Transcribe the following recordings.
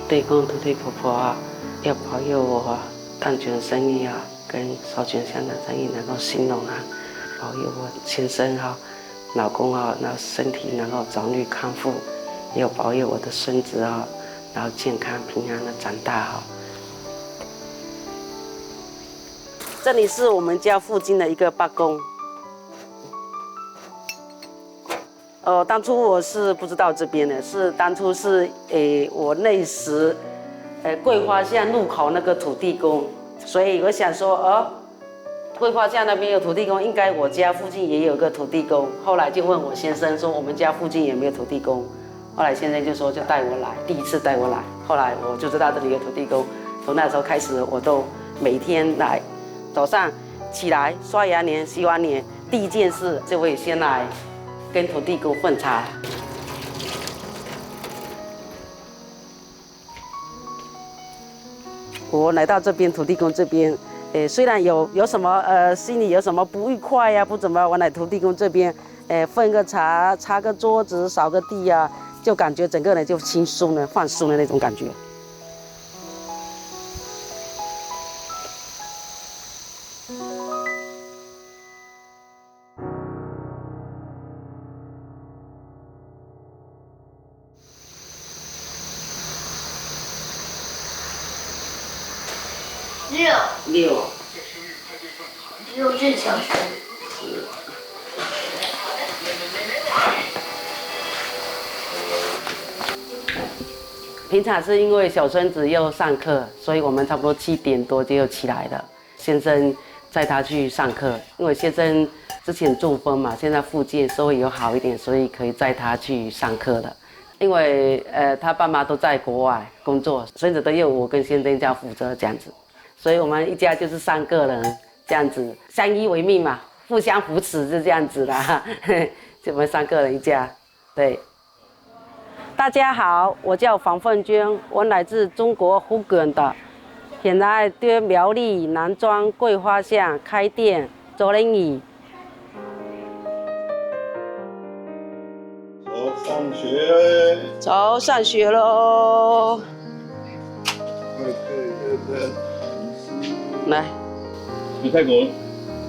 地公、土地婆婆啊，要保佑我蛋卷生意啊，跟烧卷香的生意能夠興隆啊，保佑我先生啊、老公啊，然後身體能夠早日康復，也有保佑我的孫子啊，然後健康平安的長大哈。这裡是我們家附近的一個八公。當初我是不知道這邊的，是當初是我那時桂花巷路口那個土地公，所以我想說桂花巷那邊有土地公，應該我家附近也有個土地公。後來就問我先生說我們家附近有沒有土地公，後來先生就說就帶我來，第一次帶我來，後來我就知道這裡有土地公。從那時候開始，我都每天來，早上起來刷牙臉洗完臉，第一件事就會先來跟土地公奉茶。我來到這邊土地公這邊，雖然有什麼心裡有什麼不愉快呀，不怎麼，我來土地公這邊，奉個茶，擦個桌子，掃個地呀，就感覺整個人就輕鬆了，放鬆的那種感覺。6日小生。平常是因為小孫子要上課，所以我們差不多7點多就起來了。先生載他去上課，因為先生之前中風嘛，現在復健稍微有好一點，所以可以載他去上課了。因為他爸媽都在國外工作，孫子都由我跟先生家負責這樣子，所以我們一家就是3個人這樣子，相依為命嘛，互相扶持是這樣子啦。就我們3個人一家，對。大家好，我叫黃鳳娟，我來自中國福建的，現在對苗栗南莊桂花巷開店做生意。上學，走上學嘍！來，你泰國，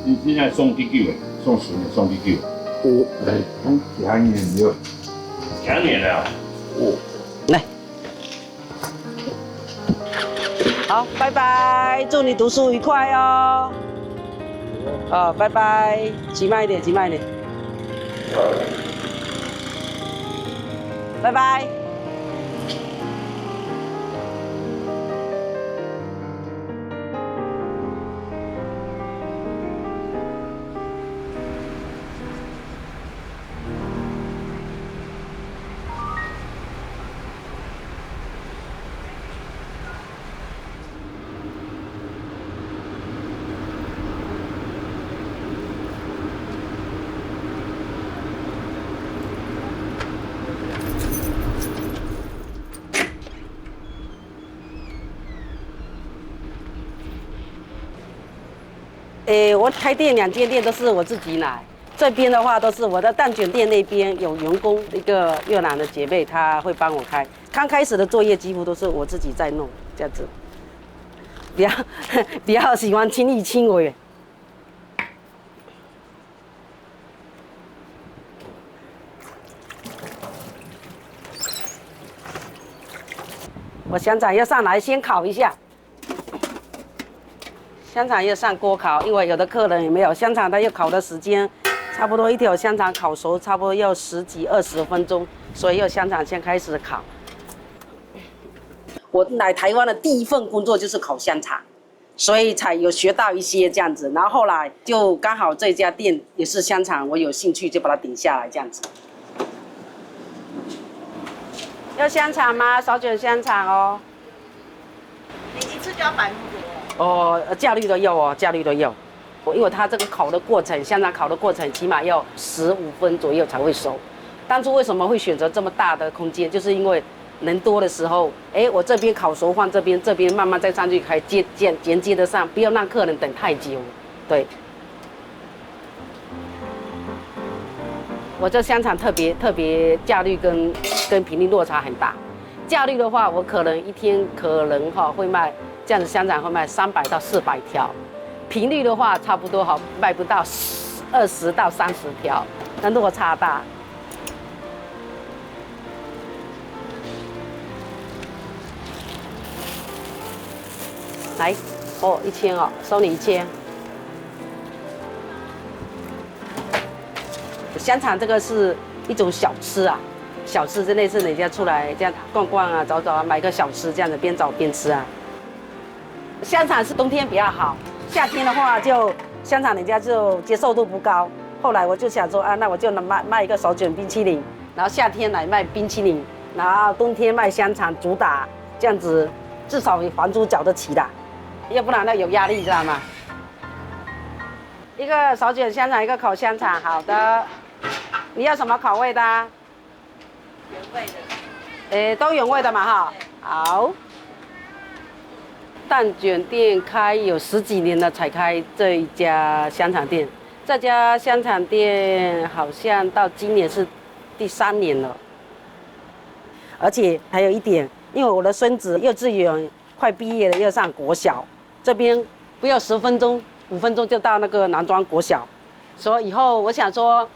你現在送第幾位？送10年，送第幾位？2年了。2年了。來，好，拜拜，祝你讀書愉快哦。拜拜，騎慢一點，騎慢一點。拜拜。我開店2間店都是我自己來，這邊的話都是我的蛋卷店，那邊有員工，一個越南的姐妹，她會幫我開。剛開始的作業幾乎都是我自己在弄，這樣子，比較喜歡親力親為。我香肠要上來，先烤一下。香肠要上鍋烤，因為有的客人也沒有香肠，它要烤的時間差不多一條香腸烤熟，差不多要10幾20分鐘，所以要香腸先開始烤。我來台灣的第一份工作就是烤香腸，所以才有學到一些這樣子。然後後來就剛好這家店也是香腸，我有興趣就把它頂下來這樣子。要香腸嗎？少卷香腸哦。你一次就要100多？價率都有哦，價率都有。因為它這個烤的過程，香腸烤的過程起碼要15分左右才會熟。當初為什麼會選擇這麼大的空間？就是因為人多的時候，我這邊烤熟放這邊慢慢再上去，還連接得上，不要讓客人等太久。對。我這香腸特別價率跟比例落差很大。效率的話，我可能一天可能会賣這樣子香腸會賣300到400條，頻率的話差不多賣不到20到30條，那落差大。來，1000哦，收你1000。香腸這個是一種小吃啊，小吃就類似人家出來這樣逛逛啊、找找啊，買個小吃這樣子邊找邊吃啊。香腸是冬天比較好，夏天的話就香腸人家就接受度不高。後來我就想說啊，那我就能賣一個手卷冰淇淋，然後夏天來賣冰淇淋，然後冬天賣香腸主打，這樣子至少房租繳得起的，要不然那有壓力，知道嗎？一個手卷香腸，一個烤香腸，好的。你要什麼口味的？原味的。都原味的嘛哈。好。蛋卷店開有10幾年了才開這一家香腸店，這家香腸店好像到今年是第3年了。而且還有一點，因為我的孫子幼稚園快畢業了，要上國小，這邊不要10分鐘、5分鐘就到那個南莊國小，所以以後我想說，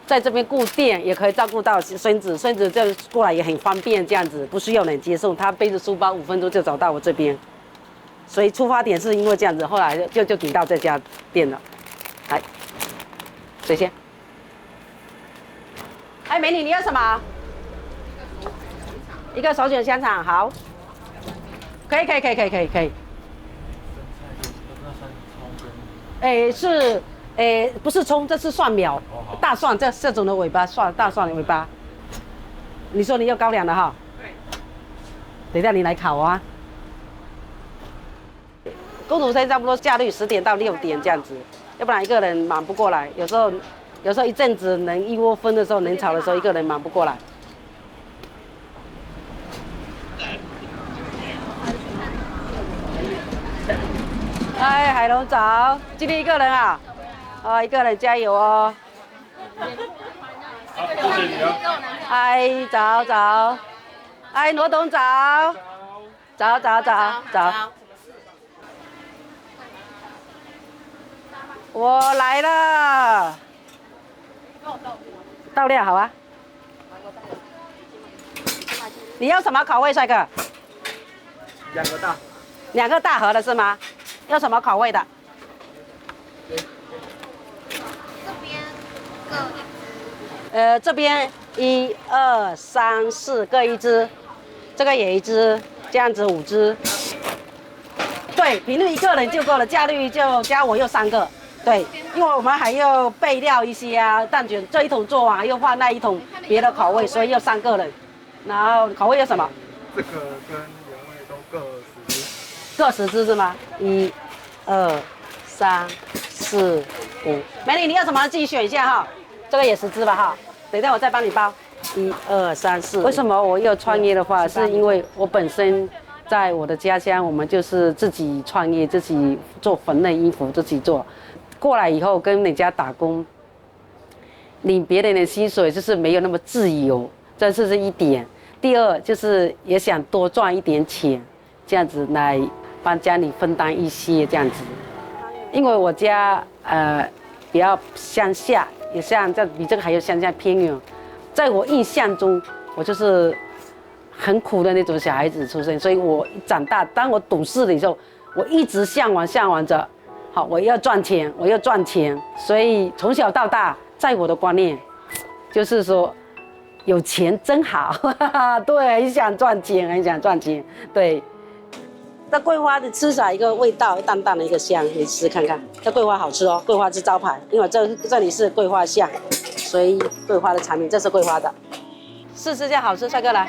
在這邊顧店也可以照顧到孫子，孫子就過來也很方便，這樣子不需要人接送，他背着書包5分鐘就走到我這邊。所以出發點是因為這樣子，後來就頂到這家店了。來，誰先？哎，美女，你要什麼？一個手卷香腸，好。可以。不是蔥，這是蒜苗，大蒜這種的尾巴，大蒜的尾巴。你說你要高粱的哈？對。等一下你來烤啊。工讀生差不多效率10點到6點這樣子，要不然一個人忙不過來。有時候一陣子人一窩蜂的時候，人潮的時候，一個人忙不過來。哎，海龍早，今天一個人啊？哦，一個人加油哦。好，謝謝你啊。哎，早。哎，羅董早。早。我來了，倒料好啊。你要什麼口味，帥哥？2個大盒的是嗎？要什麼口味的？這邊1、2、3、4各1隻，這個也1隻，這樣子5隻。對，頻率一個人就夠了，價率就加我又3個。對，因為我們還要備料一些啊，蛋卷這一桶做完又換那一桶別的口味，所以要3個人。然後口味有什麼？這個跟原味都各10隻是嗎？1、2、3、4、5。美女，你要什麼自己選一下哈。這個也10隻吧哈。等一下我再幫你包。1、2、3、4。為什麼我要創業的話，是因為我本身在我的家鄉，我們就是自己創業，自己做分內衣服，自己做。過來以後跟人家打工，領別人的薪水就是沒有那麼自由，這是一點。第二就是也想多賺一點錢，這樣子來幫家裡分擔一些這樣子。因為我家比較鄉下，也像比這個還有鄉下偏遠。在我印象中，我就是很苦的那種小孩子出生，所以我長大，當我懂事的時候，我一直向往着。好，我要賺錢，所以從小到大，在我的觀念，就是說，有錢真好，對，很想賺錢，對。這桂花的吃起來一個味道淡淡的一個香，你吃看看。這桂花好吃哦，桂花是招牌，因為這裡是桂花巷，所以桂花的產品，這是桂花的。試試下好吃，帥哥來。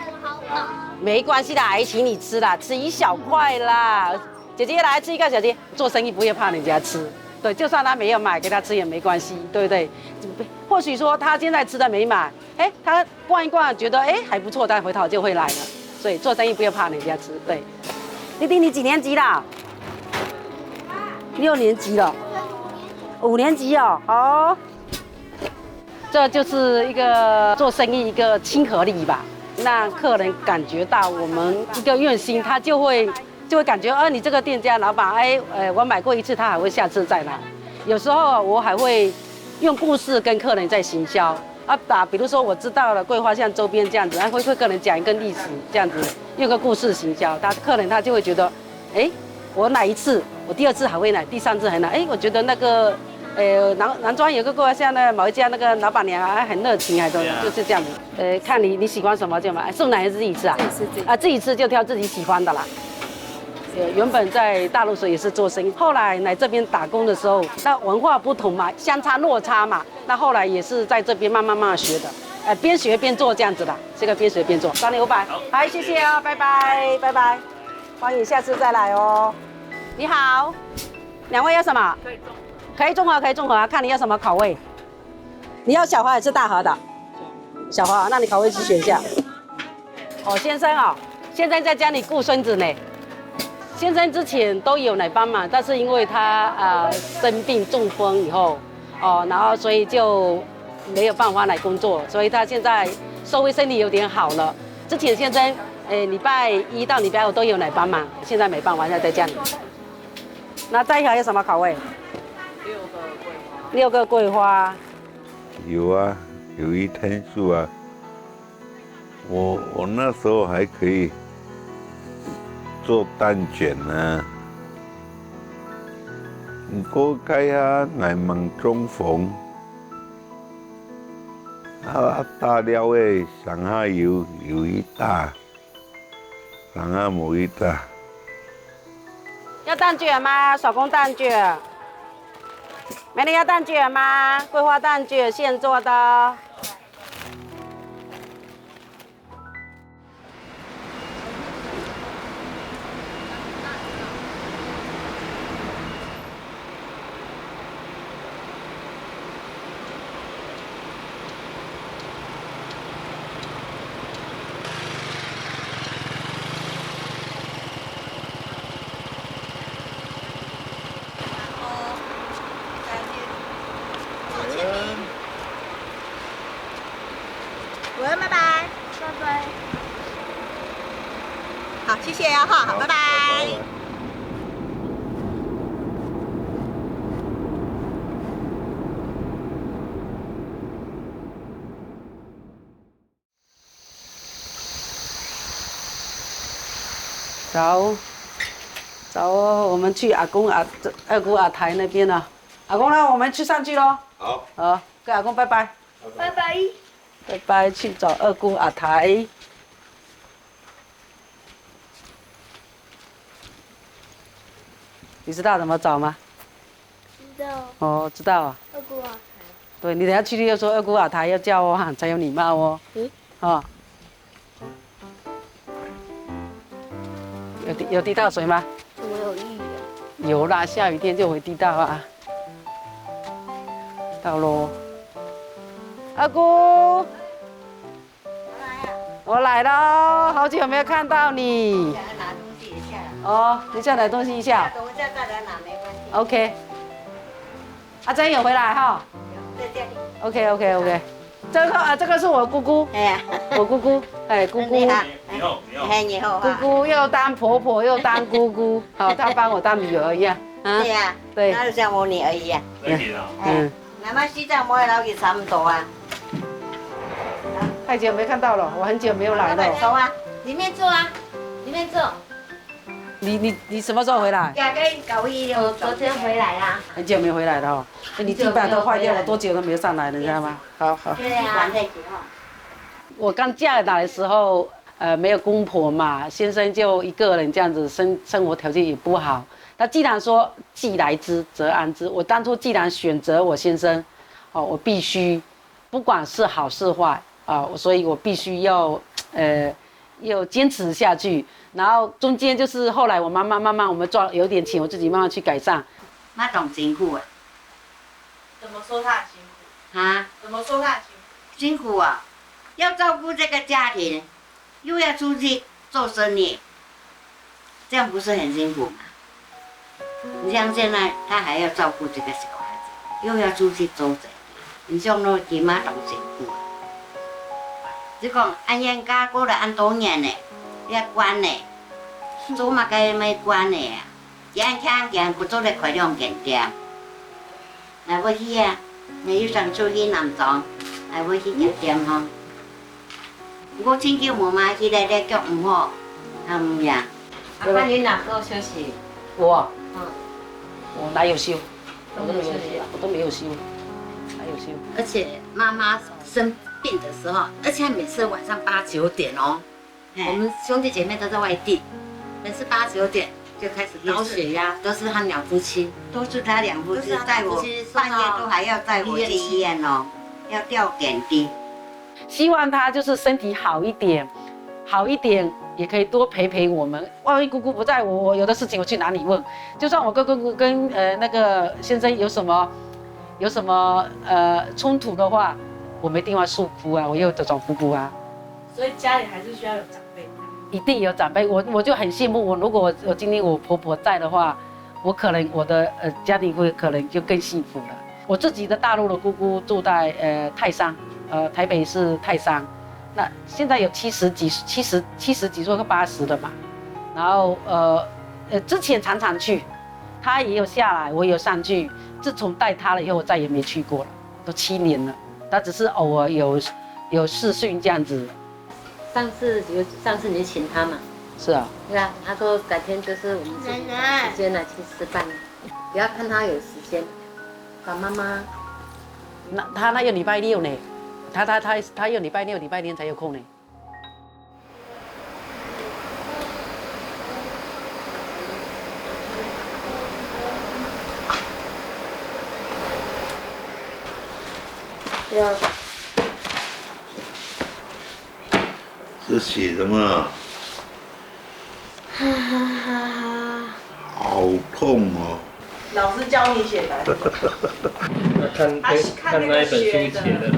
沒關係的，還請你吃啦，吃一小塊啦。姐姐來吃一個，姐姐做生意不會怕人家吃，對，就算他沒有買，給他吃也沒關係，對不對？或許說他現在吃的沒買，哎，他逛一逛覺得哎還不錯，他回頭就會來了，所以做生意不要怕人家吃，對。弟弟，你幾年級啦？6年級了，5年級哦，哦。這就是一個做生意一個親和力吧，讓客人感覺到我們一個用心，他就會感覺，你這個店家老闆，我買過一次，他還會下次再來。有時候我還會用故事跟客人在行銷比如說我知道了桂花巷周邊這樣子，會跟人講一個歷史這樣子，用個故事行銷，客人他就會覺得，我來一次，我第二次還會來，第三次還來，我覺得那個。南莊有個桂花巷的某一家那個老闆娘很熱情，就是這樣子。看你喜歡什麼就買，送來還是自己吃啊？自己吃就挑自己喜歡的啦。原本在大陸時也是做生意，後來來這邊打工的時候，那文化不同嘛，相差落差嘛，那後來也是在這邊慢慢學的。邊學邊做這樣子的，這個邊學邊做。3,500，好，謝謝哦，拜拜，歡迎下次再來哦。你好，兩位要什麼？可以綜合啊，看你要什麼口味。你要小盒還是大盒的？小盒，那你口味去選一下。先生先生在家裡顧孫子呢。先生之前都有來幫忙，但是因為他生病中風以後，然後所以就沒有辦法來工作，所以他現在稍微身體有點好了。之前先生禮拜1到禮拜5都有來幫忙，現在沒辦法，現在在家裡。那再一盒有什麼口味？6個桂花，有啊，有一天數啊。我那時候還可以做蛋卷呢。唔該啊，來問中逢。大料誒，上下有一打，上下冇一打。要蛋卷嗎？手工蛋卷。美女要蛋卷嗎？桂花蛋卷現做的。拜拜。好，謝謝啊，好，拜拜。走，我們去二姑阿台那邊了。阿公呢，我們去上去嘍。好，跟阿公拜拜。拜拜。拜拜，去找二姑阿台。你知道怎麼找嗎？知道。哦，知道啊。二姑阿台。對，你等下去就說二姑阿台要叫哦，才有禮貌哦。有滴到水嗎？怎麼有意義啊？有啦，下雨天就會滴到啊。到嘍。二姑。我來了，好久沒有看到你。想要拿東西一下。你下來東西一下。等一下再來拿沒關係。OK。阿珍有回來哈？有，在這裡。OK。這個是我姑姑。我姑姑，姑姑。你好。姑姑又當婆婆又當姑姑，好，她幫我當女兒一樣。對呀。對。那就像我女兒一樣。那麼西藏我也老給差不多啊。太久沒看到了，我很久沒有來了。走啊，裡面坐啊，裡面坐。你什麼時候回來？我昨天回來啦。很久沒回來了哦。你地板都壞掉了，多久都沒有上來了，你知道嗎？好。對啊。我剛嫁來的時候，沒有公婆嘛，先生就一個人這樣子，生活條件也不好。那既然說既來之則安之，我當初既然選擇我先生，我必須，不管是好是壞。所以我必須要堅持下去，然後中間就是後來我慢慢我們賺有點錢，我自己慢慢去改善。媽懂辛苦哎。怎麼說他很辛苦？啊？怎麼說他很辛苦？辛苦啊，要照顧這個家庭，又要出去做生意，這樣不是很辛苦嗎？你像現在他還要照顧這個小孩子，又要出去做生意，你像那姨媽懂辛苦。就講按人家過了按多年呢，要關呢，做嘛該沒關呢，健康健不做的快點減掉。來我去啊，你要上出去南莊，來我去減點吼。我親叫媽媽去來來腳唔好，唔呀。阿爸，你哪時候休息？我哪有休？我都沒有休，我都沒有休，哪有休？而且媽媽生病的時候，而且每次晚上8、9點哦，我們兄弟姐妹都在外地，每次8、9點就開始高血壓，都是他兩夫妻，都是他兩夫妻帶我，半夜都還要帶我去醫院哦，要吊點滴。希望他就是身體好一點，好一點也可以多陪我們。萬一姑姑不在，我有的事情我去哪裡問？就算我跟那個先生有什麼衝突的話，我沒地方訴苦啊，我也有這種姑姑啊。所以家裡還是需要有長輩。一定有長輩，我就很羨慕。如果我今天我婆婆在的話，我可能我的家庭會可能就更幸福了。我自己的大陸的姑姑住在泰山，台北市泰山，那現在有70幾歲和80的嘛。然後之前常常去，她也有下來，我也有上去。自從帶她了以後，我再也沒去過了，都7年了。她只是偶爾有視訊這樣子。上次你請他嘛？是啊。對啊，他說改天就是我們自己找时間來去吃飯，不要看他有時間，找媽媽。那他那有禮拜6呢，他有禮拜6、禮拜天才有空呢。对啊。这写什麼？好痛哦！老師教你寫的。看那一本書寫的。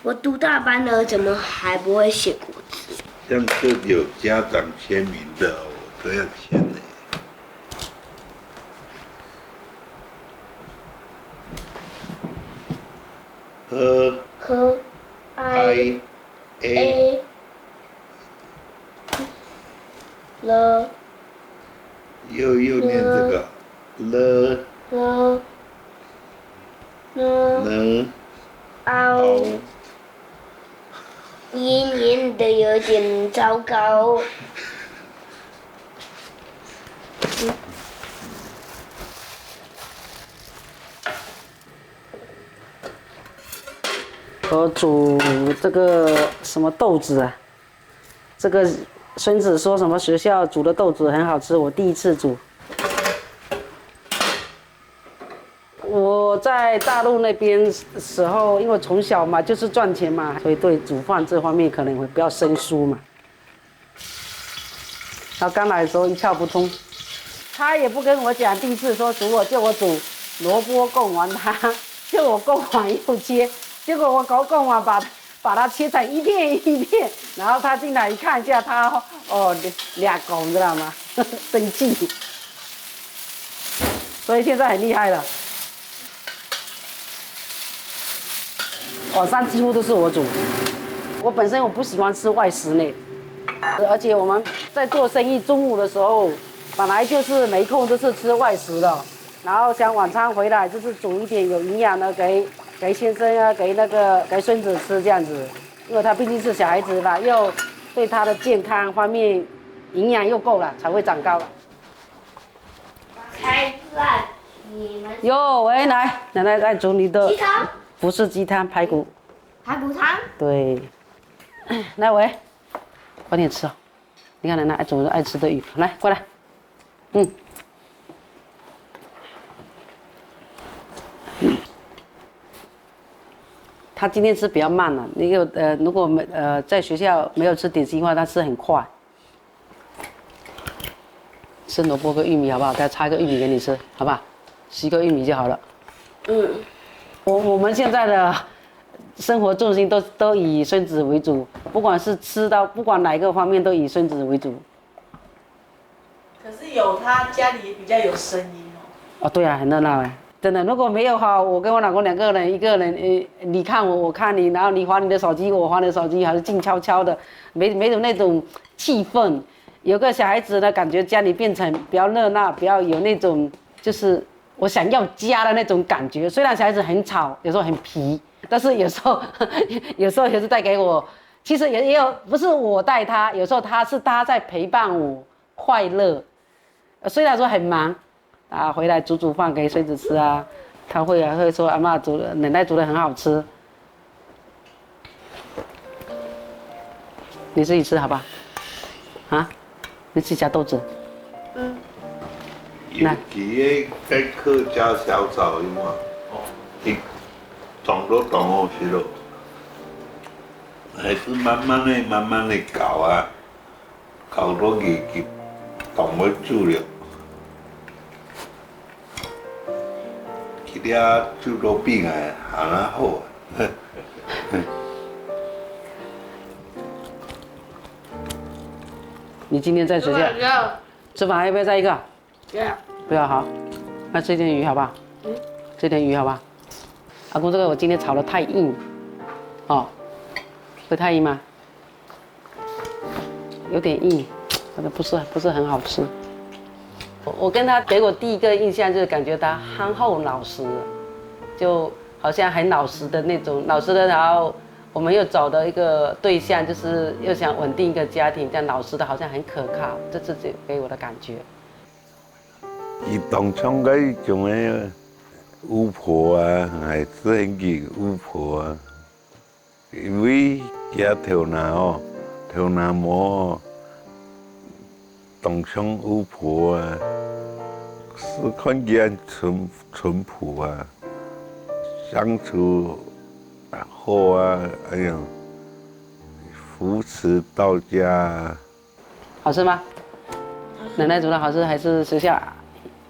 我讀大班了，怎麼還不會寫國字？像這有家長簽名的，我都要簽呢。和 I A L 又念這個 L凹，音念的有點糟糕。我煮這個什麼豆子啊？這個孫子說什麼學校煮的豆子很好吃，我第一次煮。我在大陸那邊時候，因為從小嘛就是賺錢嘛，所以對煮飯這方面可能會比較生疏嘛。然後剛來的時候一竅不通，他也不跟我講，第一次說煮叫我煮蘿蔔貢丸湯，就我貢丸又切。結果我搞貢丸把它切成一片一片，然後他進來一看一下，他倆拱，知道嗎？生氣，所以現在很厲害了。晚上幾乎都是我煮，我本身我不喜歡吃外食呢，而且我們在做生意，中午的時候本來就是沒空，就是吃外食的，然後想晚餐回來就是煮一點有營養的給先生啊，給孫子吃這樣子，因為他畢竟是小孩子嘛，又對他的健康方面營養又夠了，才會長高了。開飯，你們喲，喂，來，奶奶在煮你的，雞湯，不是雞湯，排骨。排骨湯。對，來喂，快點吃哦。你看奶奶愛煮愛吃的魚，來過來，他今天吃比較慢了，如果在學校沒有吃點心的話，他吃很快。吃蘿蔔跟玉米好不好？再插一個玉米給你吃，好不好？洗個玉米就好了。我們現在的生活重心都以孫子為主，不管是吃到不管哪一個方面都以孫子為主。可是有他家裡也比較有聲音哦。哦，對啊，很熱鬧哎。真的，如果没有哈，我跟我老公2個人，一個人你看我，我看你，然後你滑你的手機，我滑你的手機，還是靜悄悄的，沒有那種氣氛。有個小孩子呢，感覺家裡變成比較熱鬧，比較有那種就是我想要家的那種感覺。雖然小孩子很吵，有時候很皮，但是有時候也是帶給我。其實也有不是我帶他，有時候他在陪伴我快樂。雖然說很忙。啊，回來煮飯給孫子吃啊，他會說阿嬤煮的，奶奶煮的很好吃，你自己吃好吧？啊，你自己夾豆子。那佢嘅客家小炒嘛，你懂都懂哦，是咯，還是慢慢的搞啊，搞到佢懂得煮了。其他煮到變啊，行得好啊。你今天在學校吃飯要不要再一個？不要好，那吃點魚好不好？吃點魚好不好？阿公，這個我今天炒得太硬，哦，會太硬嗎？有點硬，可能不是很好吃。我跟他給我第一個印象就是感覺他憨厚老實，就好像很老實的那種，老實的。然後我們又找到一個對象，就是又想穩定一個家庭，這樣老實的，好像很可靠，這是給我的感覺。伊當初嗰種嘅巫婆啊，還是很個巫婆啊，因為佢頭腦哦，頭腦毛。當像巫婆啊，是看起來淳樸啊，相處好啊，哎呀，扶持到家啊。好吃嗎？奶奶煮的好吃還是學校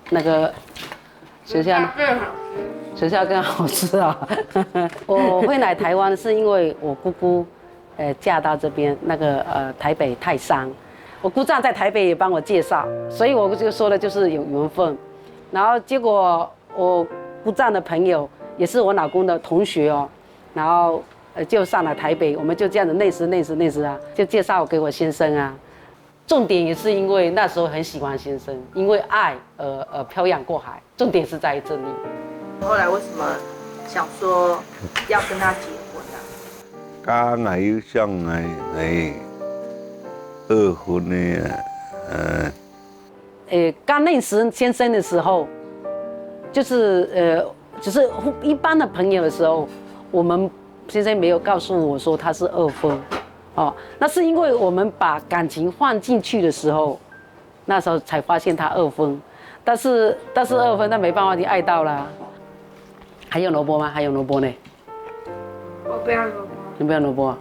那個學校呢？學校更好吃啊！我會來台灣是因為我姑姑，嫁到這邊那個台北泰山。我姑丈在台北也幫我介紹，所以我就說的就是有緣分。然後結果我姑丈的朋友也是我老公的同學哦，然後就上了台北，我們就這樣子認識啊，就介紹給我先生啊。重點也是因為那時候很喜歡先生，因為愛漂洋過海，重點是在於這裡。後來為什麼想說要跟他結婚啊？家我想嚟二婚的剛認識先生的時候，就是只是一般的朋友的時候，我們先生沒有告訴我說他是二婚，哦，那是因為我們把感情放進去的時候，那時候才發現他二婚，但是二婚那沒辦法，你愛到了。還有蘿蔔嗎？還有蘿蔔呢？我不要蘿蔔。你不要蘿蔔？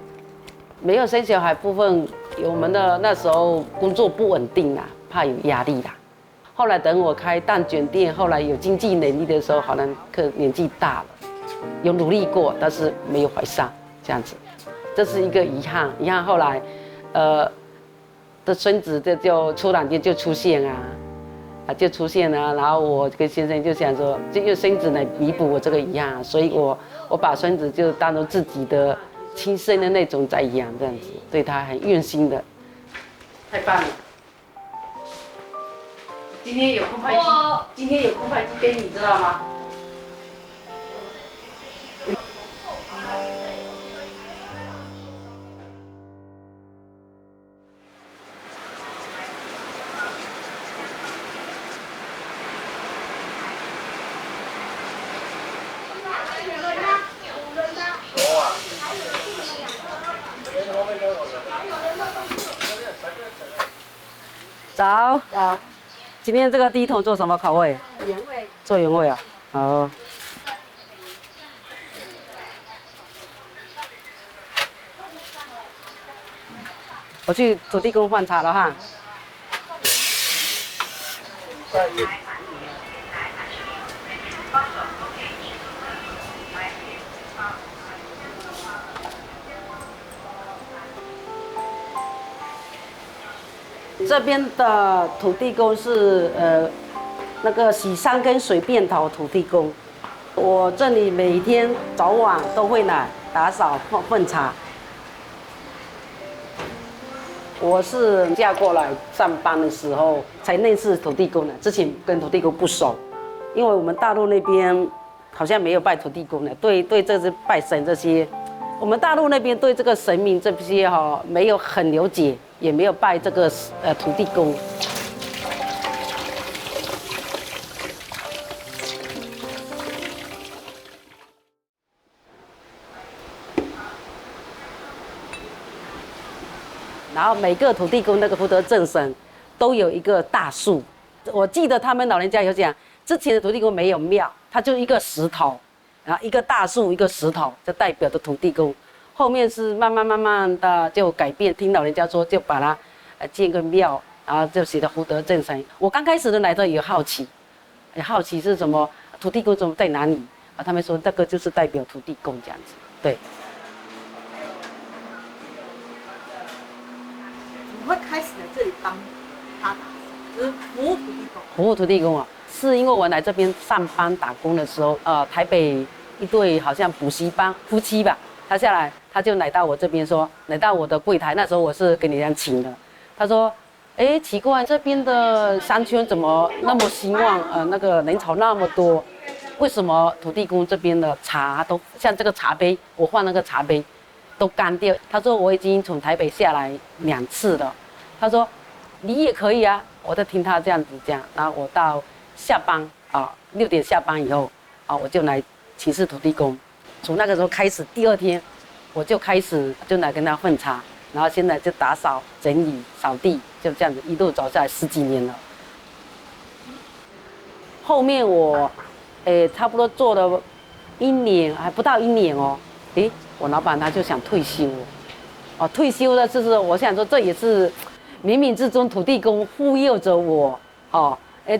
沒有生小孩部分，我們的那時候工作不穩定啦，怕有壓力啦。後來等我開蛋捲店，後來有經濟能力的時候，好像年紀大了，有努力過，但是沒有懷上，這樣子，這是一個遺憾。遺憾後來，的孫子就突然間就出現啊，就出現了，然後我跟先生就想說，就用孫子來彌補我這個遺憾，所以我把孫子就當成自己的親生的那種在養，這樣子，對他很用心的，太棒了。今天有空拍機給你，知道嗎？早。早。今天這個第一桶做什麼口味？原味。做原味啊。好。我去土地公換茶了哈。這邊的土地公是那個洗3根水便頭土地公。我這裡每天早晚都會來打掃奉茶。我是嫁過來上班的時候才認識土地公的，之前跟土地公不熟，因為我們大陸那邊好像沒有拜土地公的，對這些拜神這些，我們大陸那邊對這個神明這些沒有很了解，也沒有拜這個土地公。然後每個土地公那個福德正神都有一個大樹，我記得他們老人家有講，之前的土地公沒有廟，它就一個石頭，然後一個大樹一個石頭就代表的土地公。後面是慢慢的就改變，聽老人家說就把它建個廟，然後就寫的福德正神。我剛開始的來的也好奇是什麼土地公怎麼在哪裡啊？他們說這個就是代表土地公這樣子，對。你會開始來這裡幫他打掃，就是服務土地公。服務土地公啊，是因為我來這邊上班打工的時候，台北一對好像補習班夫妻吧，他下來他就來到我這邊說，來到我的櫃台，那時候我是跟人家請的，他說，哎，奇怪，這邊的商圈怎麼那麼興旺？那個人潮那麼多，為什麼土地公這邊的茶都像這個茶杯，我換那個茶杯。都乾掉。他說我已經從台北下來2次了。他說你也可以啊。我在聽他這樣子講，然後我到下班6點下班以後我就來請示土地公。從那個時候開始，第2天我就開始就來跟他奉茶，然後現在就打掃、整理、掃地，就這樣子一路走下來10幾年了。後面我差不多做了1年，還不到1年哦。我老闆他就想退休退休了就是我想說這也是冥冥之中土地公護佑着我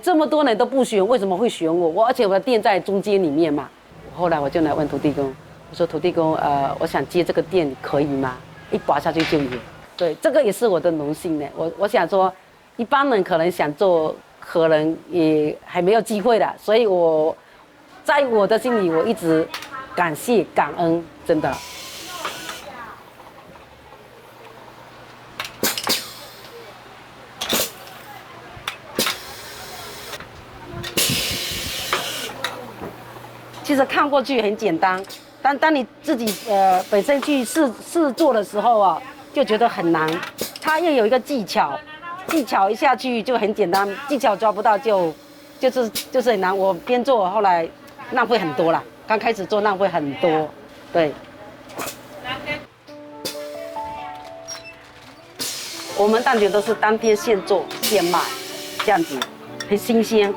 這麼多人都不選，為什麼會選我？而且我的店在中間裡面嘛。後來我就來問土地公，我說土地公我想接這個店可以嗎？一拔下去就有。對，這個也是我的榮幸呢。我想說一般人可能想做，可能也還沒有機會的，所以我在我的心裡我一直感謝感恩，真的。其實看過去很簡單，但當你自己本身去試做的時候就覺得很難。它又有一個技巧，技巧一下去就很簡單，技巧抓不到就是很難。我邊做後來浪費很多啦，剛開始做浪費很多，對。我們蛋卷都是當天現做現賣，這樣子很新鮮。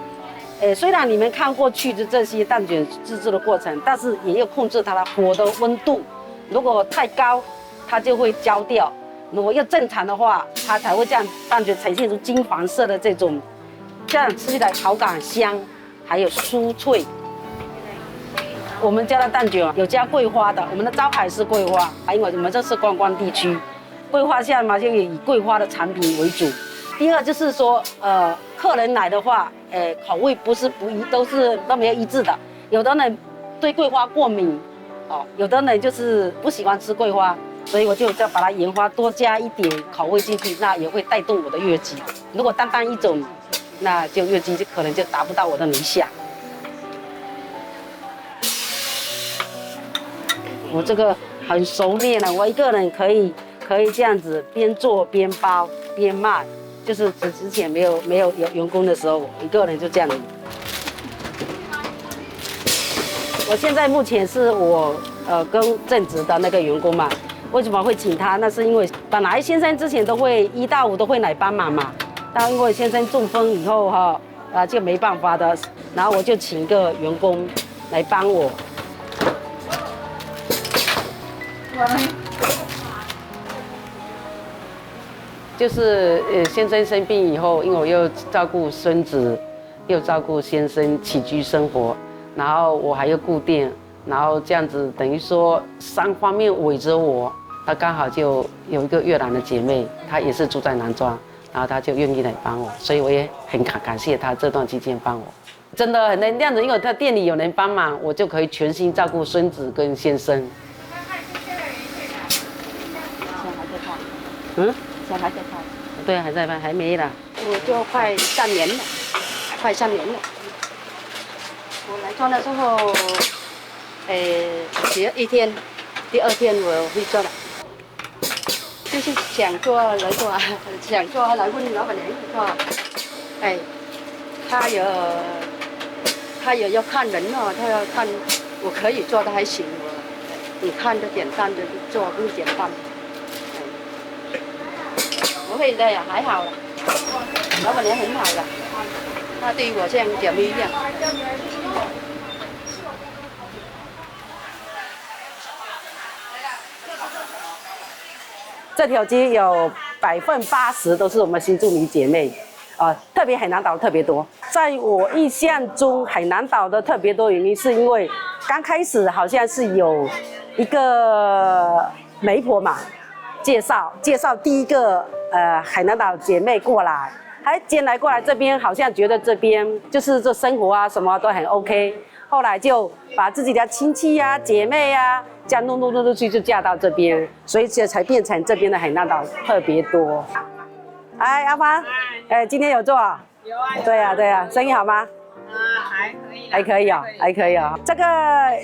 雖然你們看過去的這些蛋卷製作的過程，但是也要控制它的火的溫度。如果太高，它就會焦掉；如果要正常的話，它才會這樣蛋卷呈現出金黃色的這種，這樣吃起來口感香，還有酥脆。我們家的蛋卷有加桂花的，我們的招牌是桂花，因為我們這是觀光地區，桂花蝦嘛就以桂花的產品為主。第二就是說，客人來的話，口味不一，都沒有一致的。有的人對桂花過敏，有的人就是不喜歡吃桂花，所以我就把它研發多加一點口味進去，那也會帶動我的業績。如果單單一種，那就業績就可能就達不到我的理想。我這個很熟練了，我一個人可以這樣子邊做邊包邊賣。就是之前沒有員工的時候，我一個人就這樣子。我現在目前是我跟正職的那個員工嘛，為什麼會請他？那是因為本來先生之前都會1到5都會來幫忙嘛，但因為先生中風以後就沒辦法的，然後我就請一個員工來幫我。就是先生生病以後，因為我又照顧孫子，又照顧先生起居生活，然後我還要顧店，然後這樣子等於說3方面圍着我。她剛好就有一個越南的姐妹，她也是住在南莊，然後他就願意來幫我，所以我也很感謝他這段期間幫我，真的很能這樣子，因為他店裡有人幫忙，我就可以全心照顧孫子跟先生。嗯，现在还在拍。对，還在拍，還沒啦。我就快3年了，快3年了。我來做的時候，只有1天，第2天我會做了，就是想做來做啊，想做來問老闆娘做，他也要看人哦，他要看我可以做的還行，你看着簡單的做不簡單。不會的呀，還好了，老闆娘很好了，她對我像姐妹一樣。這條街有80%都是我們新住民姐妹，特別海南島特別多。在我印象中，海南島的特別多原因是因為剛開始好像是有一個媒婆嘛，介紹第一個海南島姐妹過來，還進來過來這邊，好像覺得這邊就是這生活啊什麼都很 OK。後來就把自己的親戚呀、姐妹呀，這樣弄去就嫁到這邊，所以這才變成這邊的海南島特別多。哎，阿芳，今天有做啊？有啊。對啊，生意好嗎？還可以。還可以哦。這個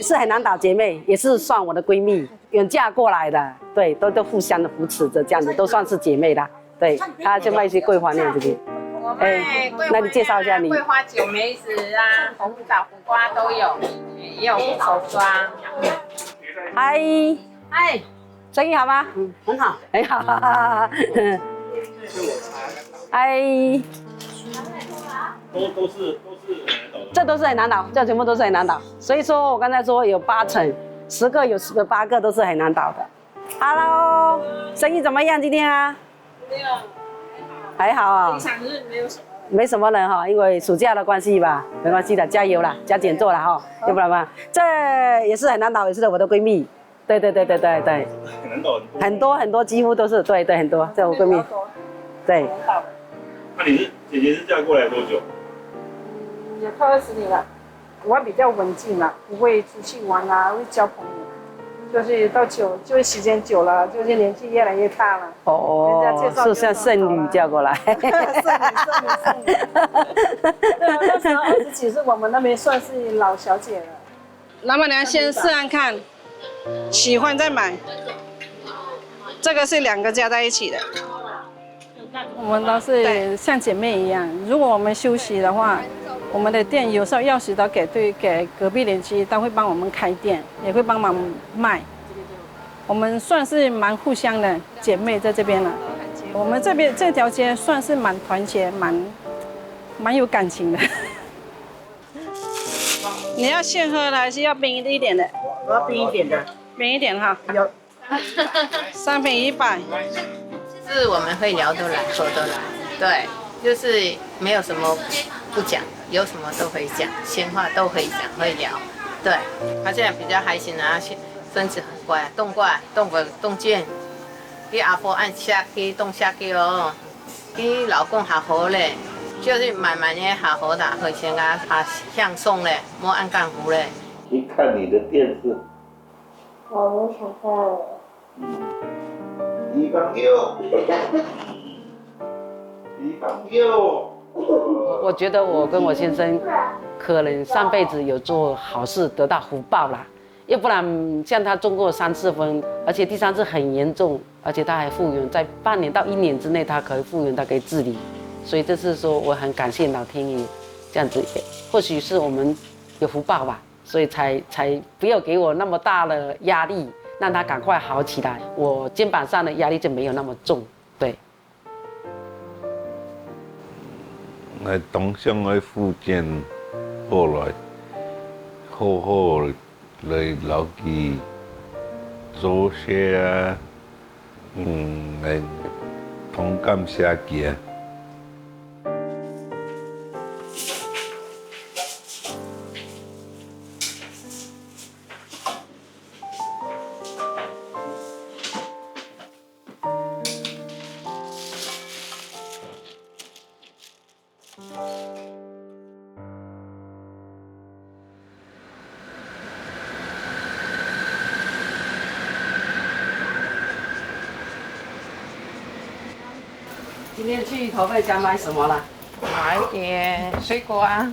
是海南島姐妹，也是算我的閨蜜，遠嫁過來的，對，都互相的扶持着，這樣子都算是姐妹啦。對，她就賣一些桂花釀這邊。那你介紹一下你。桂花酒梅子啊，紅棗、苦瓜都有，也有護手霜。嗨，生意好嗎？很好，很好。嗨，都是這都是海南島，這全部都是海南島。所以說我剛才說有8成，10個有8個都是海南島的。Hello， 生意怎麼樣今天啊？還好啊。平常日沒什麼人哈，因為暑假的關係吧，沒關係的，加油啦，加減做啦哈，要不然嘛，這也是海南島，也是我的閨蜜。對。海南島很多，幾乎都是對很多，這我閨蜜。對。那你姐姐是嫁過來多久？也快20年了。我比較文靜啦，不會出去玩啊，會交朋友。就是就是時間久了，就是年紀越來越大了。哦，人家介紹是像剩女嫁過來。剩女。對啊，那時候20幾歲，我們那邊算是老小姐了。老闆娘先試試看，喜歡再買。這個是2個加在一起的。我們都是像姐妹一樣，如果我們休息的話，我們的店有時候鑰匙都給隔壁鄰居，都會幫我們開店，也會幫忙賣。我們算是蠻互相的姐妹在這邊了。我們這條街算是蠻團結，蠻有感情的。你要現喝的還是要冰一點的？我要冰一點的。冰一點哈。有。3瓶100。是我們會聊得來，說得來，對，就是沒有什麼不講，有什麼都會講，閒話都會講，會聊，對。他現在比較還行啊，孫子很乖，動靜，給阿婆按下去，動下去哦，給老公好好嘞，就是慢慢的好好的，會先啊向送嘞，莫按干胡嘞。你看你的電視。我想看。一缸六。我覺得我跟我先生可能上輩子有做好事得到福報啦，要不然像他中過3次風，而且第3次很嚴重，而且他還復原，在半年到1年之內他可以復原，他可以自理，所以這次說我很感謝老天爺，這樣子或許是我們有福報吧，所以才不要給我那麼大的壓力，讓他趕快好起來，我肩膀上的壓力就沒有那麼重，對。來東鄉來復健，後來好來留記做些啊，來同感社記啊。今天去投份想買什麼啦？買一點水果啊，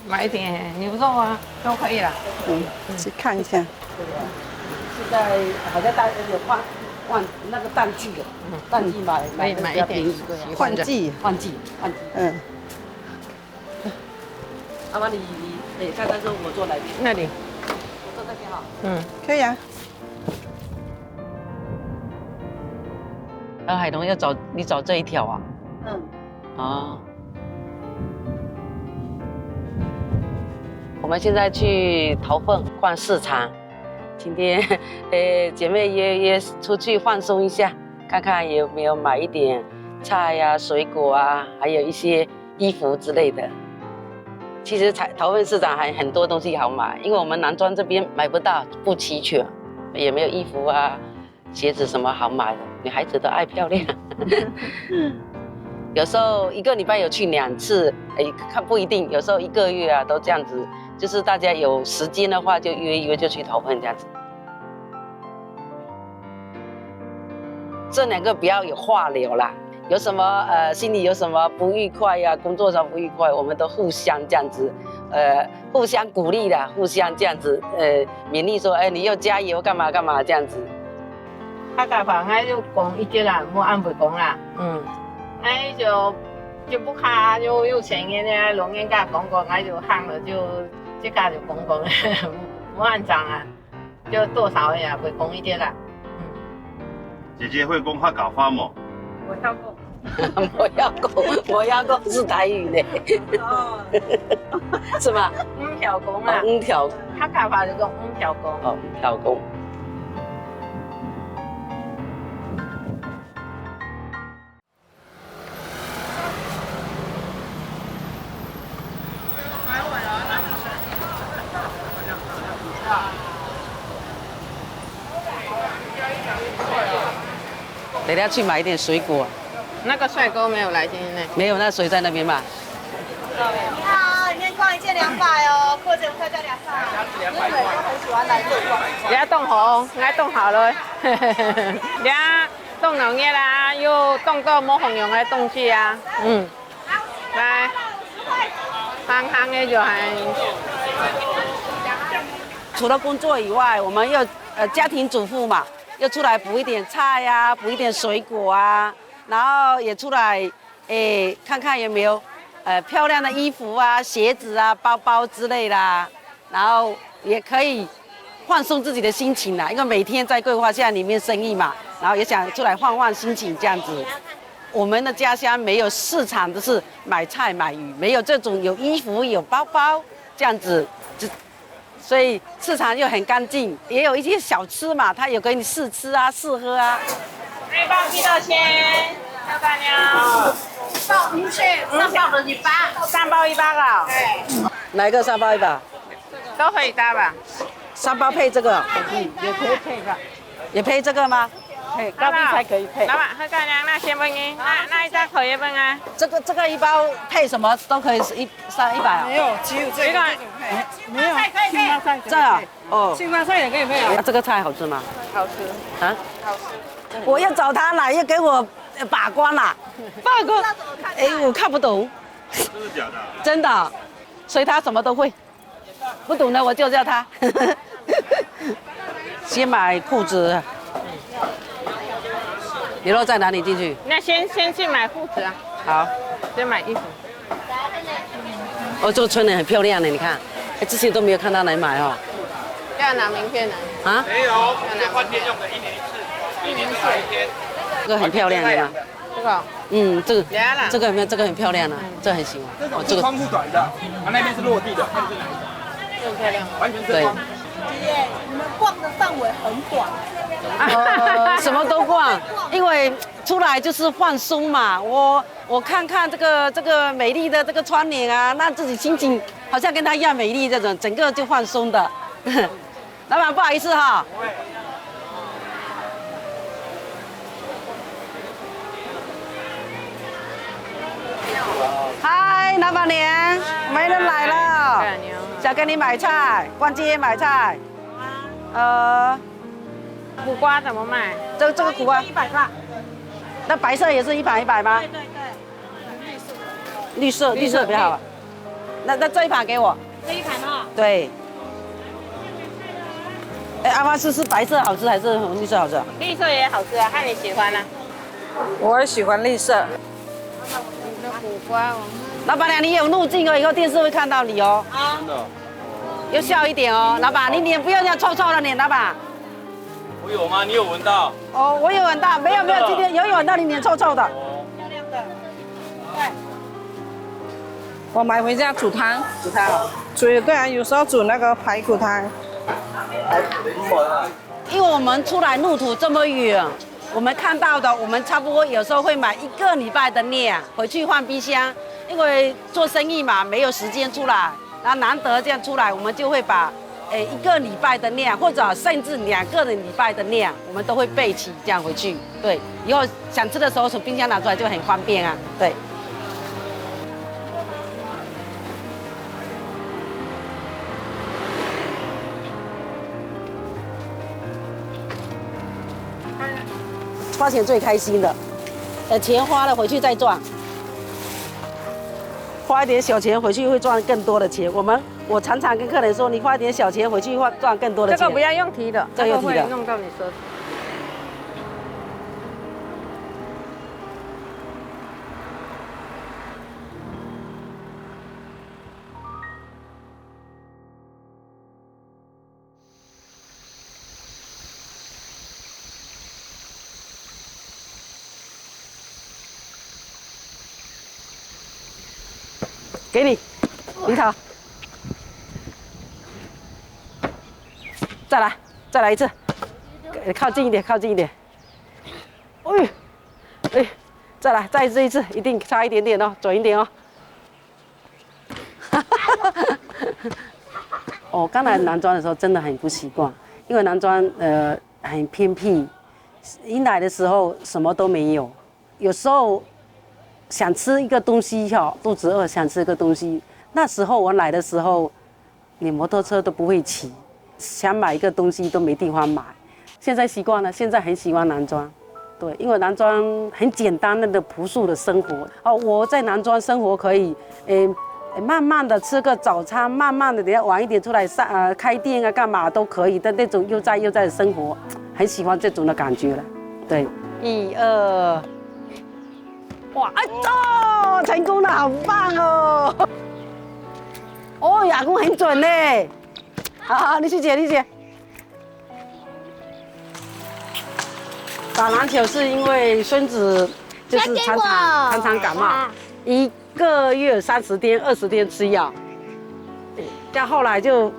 買一點牛肉啊，都可以了。去看一下。現在好像有換那個淡季的，淡季買可以買一點。換季。嗯。阿媽，你看看說我坐哪邊？那裡。我坐這邊哈。可以啊。然後海龍你找這一條啊？啊。我們現在去頭份逛市場，今天姐妹約出去放鬆一下，看看有沒有買一點菜啊、水果啊，還有一些衣服之類的。其實頭份市場還很多東西好買，因為我們南莊這邊買不到，不齊全，也沒有衣服啊、鞋子什麼好買的。女孩子都愛漂亮。有時候一個禮拜有去2次，看不一定，有時候1個月啊都這樣子。就是大家有時間的話，就約一約就去頭份這樣子。這2個比較有話聊啦，有什麼心裡有什麼不愉快呀、工作上不愉快，我們都互相這樣子，互相鼓勵啦，互相這樣子，勉勵說，你要加油，幹嘛幹嘛這樣子。客家話我就講一點啦，唔好按袂講啦。就不卡就有錢嘅呢，龍眼家講講，就行了就這家就講講，唔按漲啊，就多少呀，會講一點啦。姐姐會講客家話嗎？我要講。我要講是台語的。是嗎？五條講啊。五條。客家話就講五條講。五條講。等下去買一點水果。那個帥哥沒有來今天呢？沒有，那水在那邊吧。你好，裡面逛一件200哦，課程特價200。因為都很喜歡來這裡逛。你要凍好，我凍好了。你要凍農業啦，又凍到冇紅用的東西啊。來，香香的就係。除了工作以外，我們又家庭主婦嘛。又出來補一點菜呀，補一點水果啊，然後也出來，看看有沒有，漂亮的衣服啊、鞋子啊、包包之類啦，然後也可以放鬆自己的心情啦。因為每天在桂花巷裡面生意嘛，然後也想出來換換心情這樣子。我們的家鄉沒有市場，就是買菜買魚，沒有這種有衣服有包包這樣子。所以市場又很乾淨，也有一些小吃嘛，它有給你試吃啊、試喝啊。一包幾多錢？小大妞。包5錢，3包的100，3包100啊。對。哪一個3包100？都可以搭吧。3包配這個？也可以配的。也配這個嗎？配，高麗菜可以配。老闆，小大妞那先問你，那一張可以問啊？這個一包配什麼都可以100啊？沒有，只有這個配。沒有，青花菜。這啊？哦。青花菜也可以配啊。這個菜好吃嗎？好吃。啊？好吃。我要找他來，要給我把關啦。把關。我看不懂。真的假的？真的，所以他什麼都會。不懂的我就叫他。先買褲子。你肉在哪裡進去？那先去買褲子啊。好。先買衣服。哦，這個穿的很漂亮的，你看，之前都沒有看到來買哦。要拿名片呢？啊？沒有，這換店用的，1年1次，1年只買1天。這個很漂亮的嗎？這個。這個有沒有？這個很漂亮啊，這個很喜歡。這種是窗戶短的，那邊是落地的，看是哪一種？這很漂亮，完全遮光。姐，你們逛的範圍很廣。什麼都逛，因為出來就是放鬆嘛。我看看這個美麗的這個窗簾啊，那自己心情好像跟她一樣美麗，這種整個就放鬆的。老闆不好意思哈。嗨，老闆娘，沒人來了，想跟你買菜，逛街買菜。苦瓜怎麼賣？這個苦瓜100塊。那白色也是100嗎？對對對。綠色比較好。那這一盘給我。这一盘哦。对。哎，阿妈是白色好吃还是绿色好吃？绿色也好吃啊，看你喜欢啊。我也喜欢绿色。苦瓜，老板娘，你有路径哦，以後電視會看到你哦。啊。真的。要笑一點哦，老板，你臉不要這樣臭臭的臉，老板。我有嗎？你有聞到？哦，我有聞到，沒有，今天有聞到你臉臭臭的。漂亮的。對。我買回家煮湯。煮湯哦。对啊，有時候煮那個排骨湯。因為我們出來路途這麼遠，我們看到的，我們差不多有時候會買1個禮拜的量回去放冰箱，因為做生意嘛，沒有時間出來，然後難得這樣出來，我們就會把1個禮拜的量，或者甚至2個禮拜的量，我們都會備齊這樣回去。對，以後想吃的時候從冰箱拿出來就很方便啊。對。花錢最開心的，錢花了回去再賺，花一點小錢回去會賺更多的錢。我常常跟客人說，你花一點小錢回去會賺更多的錢。這個不要用提的，這個會弄到你舌頭。給你，櫻桃，再來一次，靠近一點，靠近一點。哎，再一次，一定差一點點哦，準一點哦。哦，剛來南莊的時候真的很不習慣，因為南莊很偏僻，一來的時候什麼都沒有，有時候。想吃一個東西哈，肚子餓想吃一個東西。那時候我來的時候，連摩托車都不會騎，想買一個東西都沒地方買。現在習慣了，現在很喜歡南莊，對，因為南莊很簡單的樸素的生活。哦，我在南莊生活可以，慢慢的吃個早餐，慢慢的等下晚一點出來開店啊，幹嘛都可以的那種悠哉悠哉的生活，很喜歡這種的感覺了。對，1、2。哇！哦，成功了，好棒哦！哦，亞公很準呢。好，你去接。打籃球是因為孫子就是常常感冒，1個月30天、20天吃藥。到後來就，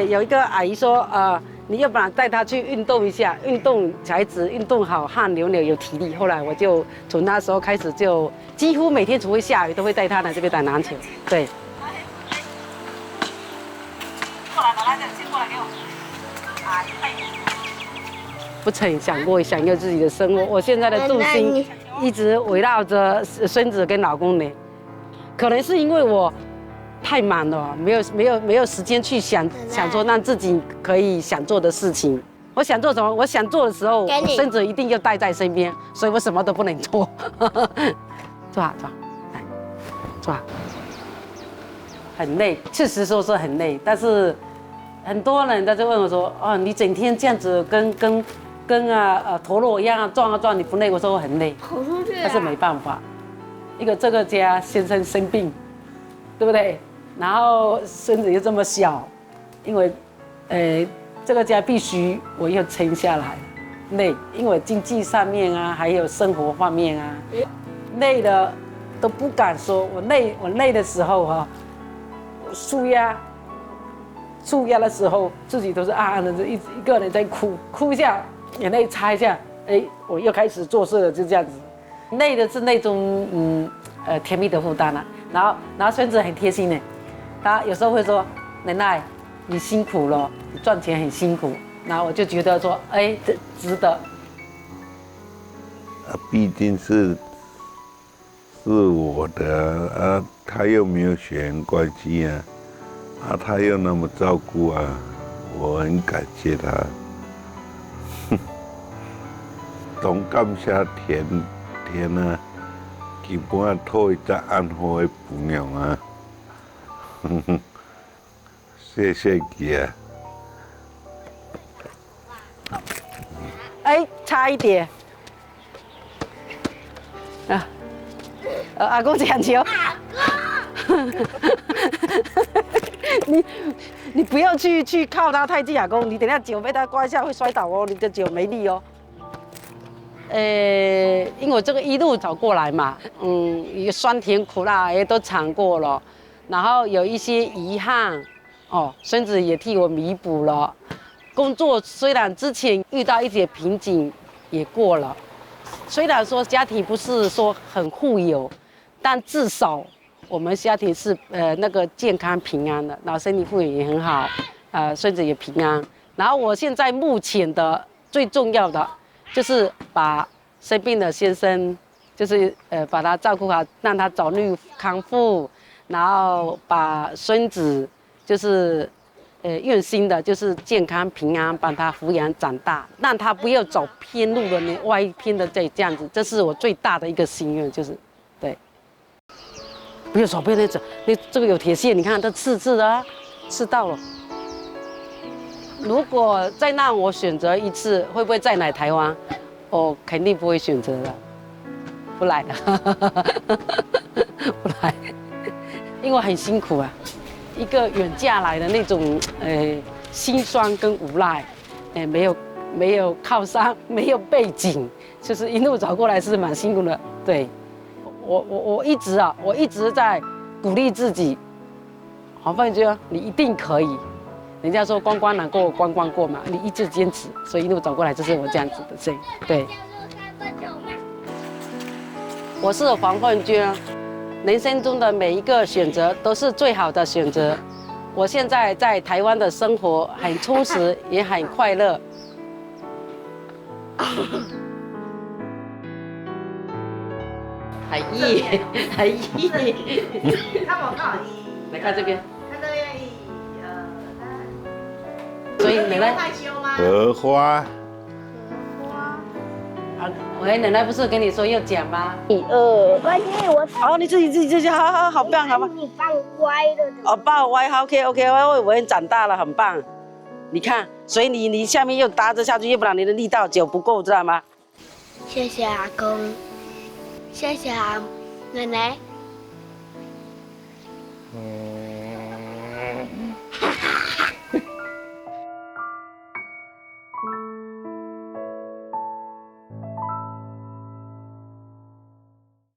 有一個阿姨說，你要不然帶他去運動一下，運動小孩子運動好汗流有體力。後來我就從那時候開始，就幾乎每天除非下雨都會帶他來這邊打籃球。對。過來，先過來給我。不曾想過想要自己的生活，我現在的重心一直圍繞着孫子跟老公呢。可能是因為我太忙了，沒有時間去想說讓自己可以想做的事情。我想做什麼，我想做的時候，孫子一定要帶在身邊，所以我什麼都不能做。坐好，來，坐好。很累，確實說是很累，但是很多人他就問我說：“哦，你整天這樣子跟陀螺一樣轉啊轉，你不累？”我說我很累，但是沒辦法，一個這個家先生生病，對不對？然後孫子又這麼小，因為，這個家必須我要撐下來，累，因為經濟上面啊，還有生活方面啊，累了都不敢說。我累的時候哈，我舒壓的時候，自己都是暗暗的，一個人在哭一下，眼淚擦一下，我又開始做事了，就這樣子。累的是那種甜蜜的負擔了。然後孫子很貼心呢。他有時候會說：“奶奶，你辛苦了，你賺錢很辛苦。”然後我就覺得說：“這值得。”畢竟是我的他又沒有血緣關係啊，他又那麼照顧啊，我很感謝他。種甘下田啊，基本討伊只安好的肥養啊。謝謝你啊！哎，差一點。啊，阿公講球。你不要去靠他太近，阿公，你等下腳被他刮一下會摔倒哦，你的腳沒力哦。因為我這個一路走過來嘛，酸甜苦辣也都嘗過了，然後有一些遺憾，哦，孫子也替我彌補了。工作雖然之前遇到一些瓶頸，也過了。雖然說家庭不是說很富有，但至少我們家庭是那個健康平安的，然後身體復原也很好，孫子也平安。然後我現在目前的最重要的就是把生病的先生，就是把他照顧好，讓他早日康復，然後把孫子就是用心的，就是健康平安，帮他撫養長大，讓他不要走偏路的那歪偏的这樣子，這是我最大的一個心願，就是對。不要走偏那走，那這個有鐵線，你看這刺刺的啊，刺到了。如果再讓我選擇一次，會不會再來台灣？我肯定不會選擇了，不來了，不來，因為很辛苦啊。一個遠嫁來的那種辛酸跟無奈，沒有靠山，沒有背景，就是一路走過來是蠻辛苦的。對，我一直在鼓勵自己，黃鳳娟，你一定可以。人家說關關難過關關過嘛，你一直堅持，所以一路走過來就是我這樣子的聲音。對，我是黃鳳娟，人生中的每一個選擇都是最好的選擇。我現在在台灣的生活很充實，也很快樂。很意，很意。看我看我，來看這邊。看這邊。所以奶奶害羞嗎？荷花。喂，奶奶不是跟你說要講嗎關鍵我。好，你自己，好棒，好棒。你放歪了。哦，放歪 ，OK， 我也長大了，很棒。你看，所以你下面又搭着下去，要不然你的力道腳不夠，知道嗎？謝謝阿公，謝謝奶奶。